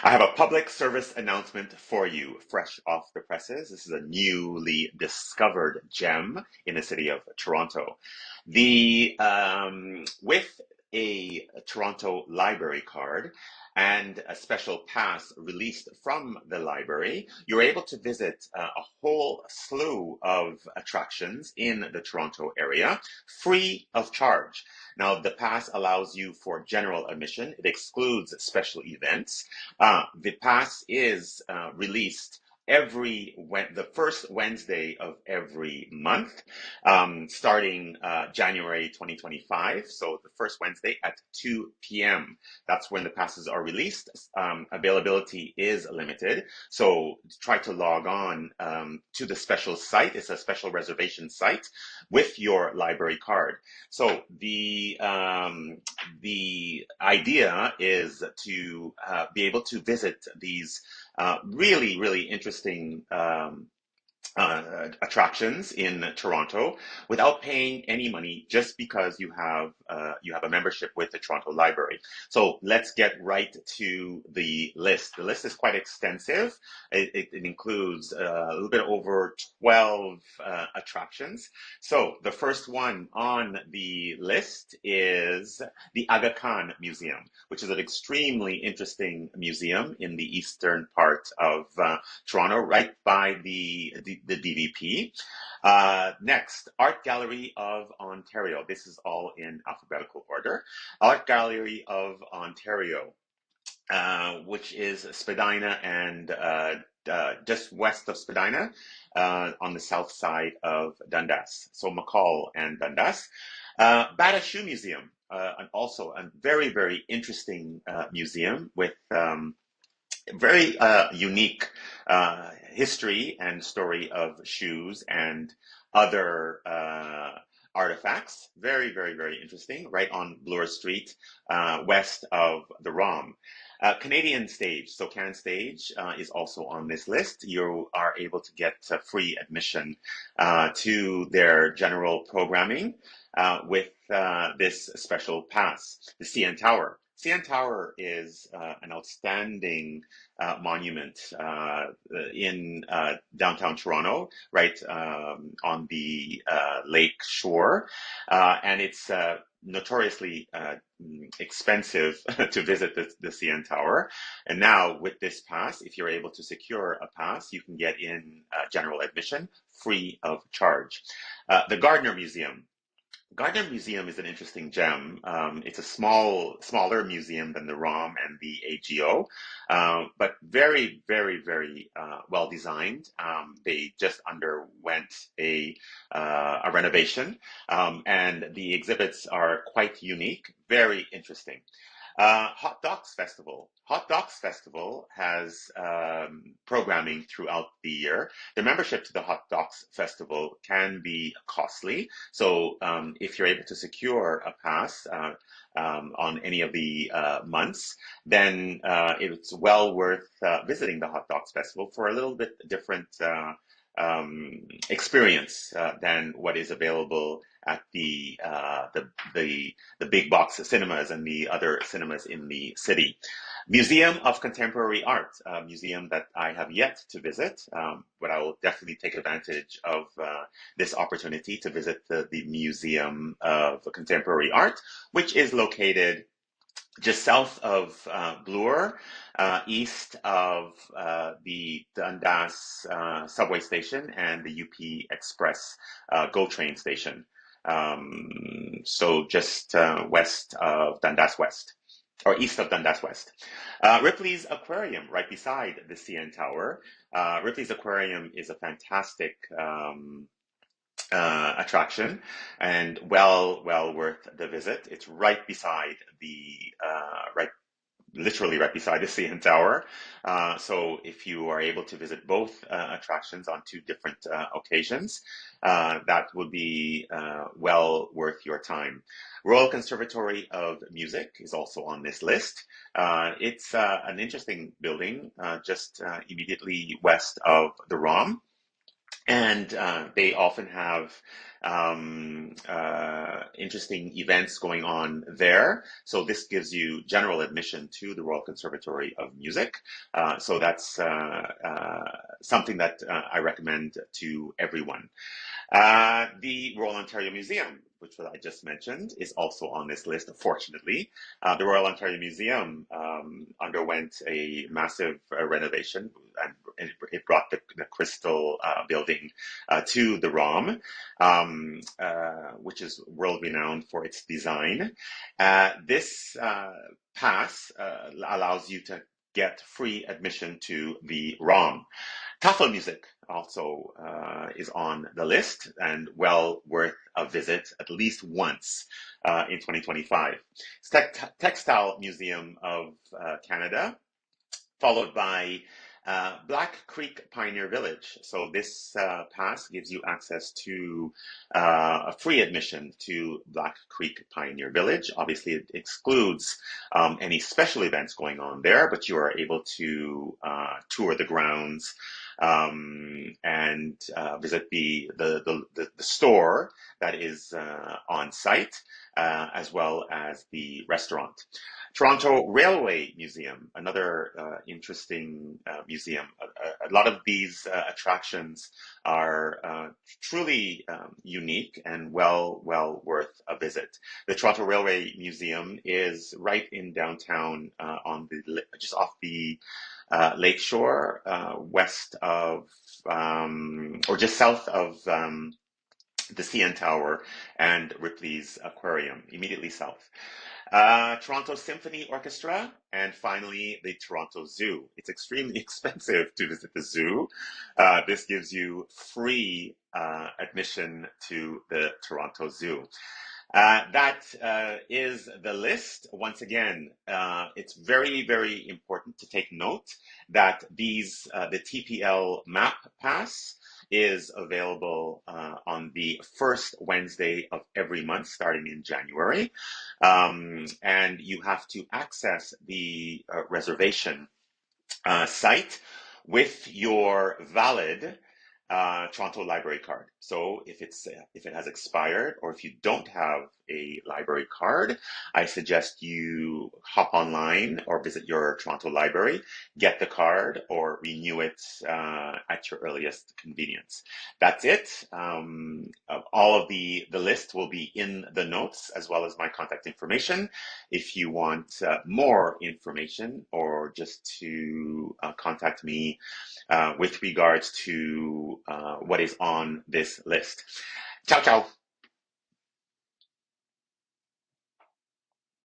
I have a public service announcement for you, fresh off the presses. This is a newly discovered gem in the city of Toronto. With a Toronto library card and a special pass released from the library, you're able to visit a whole slew of attractions in the Toronto area free of charge. Now, the pass allows you for general admission. It excludes special events. The pass is released the first Wednesday of every month, starting January 2025. So the first Wednesday at 2 p.m. That's when the passes are released. Availability is limited, so try to log on to the special site. It's a special reservation site with your library card. So the idea is to be able to visit these really, really interesting attractions in Toronto without paying any money, just because you have a membership with the Toronto Library. So let's get right to the list. The list is quite extensive. It includes a little bit over 12 attractions. So the first one on the list is the Aga Khan Museum, which is an extremely interesting museum in the eastern part of Toronto, right by the DVP. Next, Art Gallery of Ontario. This is all in alphabetical order. Art Gallery of Ontario, which is Spadina and just west of Spadina, on the south side of Dundas. So McCall and Dundas. Bata Shoe Museum, and also a very, very interesting museum with very unique history and story of shoes and other artifacts. Very, very, very interesting. Right on Bloor Street, west of the ROM. Canadian Stage, so Can Stage is also on this list. You are able to get free admission to their general programming with this special pass. The CN Tower. CN Tower is an outstanding monument in downtown Toronto, right on the lake shore, and it's notoriously expensive to visit the CN Tower. And now with this pass, if you're able to secure a pass, you can get in general admission free of charge. The Gardiner Museum. Gardiner Museum is an interesting gem. It's a smaller museum than the ROM and the AGO, but very, very, very well designed. They just underwent a renovation, and the exhibits are quite unique, very interesting. Hot Docs Festival. Hot Docs Festival has programming throughout the year. The membership to the Hot Docs Festival can be costly. So if you're able to secure a pass on any of the months, then it's well worth visiting the Hot Docs Festival for a little bit different experience than what is available at the big box cinemas and the other cinemas in the city. Museum of Contemporary Art, a museum that I have yet to visit, but I will definitely take advantage of this opportunity to visit the Museum of Contemporary Art, which is located just south of Bloor, east of the Dundas subway station and the UP Express GO train station. So just west of Dundas West, or east of Dundas West. Ripley's Aquarium, right beside the CN Tower. Ripley's Aquarium is a fantastic attraction and well worth the visit. It's right beside literally right beside the CN Tower. So if you are able to visit both attractions on two different occasions, that would be well worth your time. Royal Conservatory of Music is also on this list. It's an interesting building just immediately west of the ROM. And they often have interesting events going on there. So this gives you general admission to the Royal Conservatory of Music. So that's something that I recommend to everyone. The Royal Ontario Museum, which I just mentioned, is also on this list, fortunately. The Royal Ontario Museum underwent a massive renovation, and it brought the Crystal building to the ROM, which is world renowned for its design. This pass allows you to get free admission to the ROM. Tafelmusik also is on the list and well worth a visit at least once in 2025. Textile Museum of Canada, followed by Black Creek Pioneer Village. So this pass gives you access to a free admission to Black Creek Pioneer Village. Obviously, it excludes any special events going on there, but you are able to tour the grounds and visit the store that is on site, as well as the restaurant. Toronto Railway Museum, another interesting museum. A lot of these attractions are truly unique and well worth a visit. The Toronto Railway Museum is right in downtown, on the just off the lakeshore, west of or just south of the CN Tower and Ripley's Aquarium, immediately south. Toronto Symphony Orchestra, and finally the Toronto Zoo. It's extremely expensive to visit the zoo. This gives you free admission to the Toronto Zoo. That is the list. Once again, it's very important to take note that the TPL MAP pass is available on the first Wednesday of every month, starting in January. And you have to access the reservation site with your valid Toronto library card. So if it has expired, or if you don't have a library card, I suggest you hop online or visit your Toronto library, get the card, or renew it at your earliest convenience. That's it. All of the list will be in the notes, as well as my contact information. If you want more information, or just to contact me with regards to what is on this list. Ciao, ciao.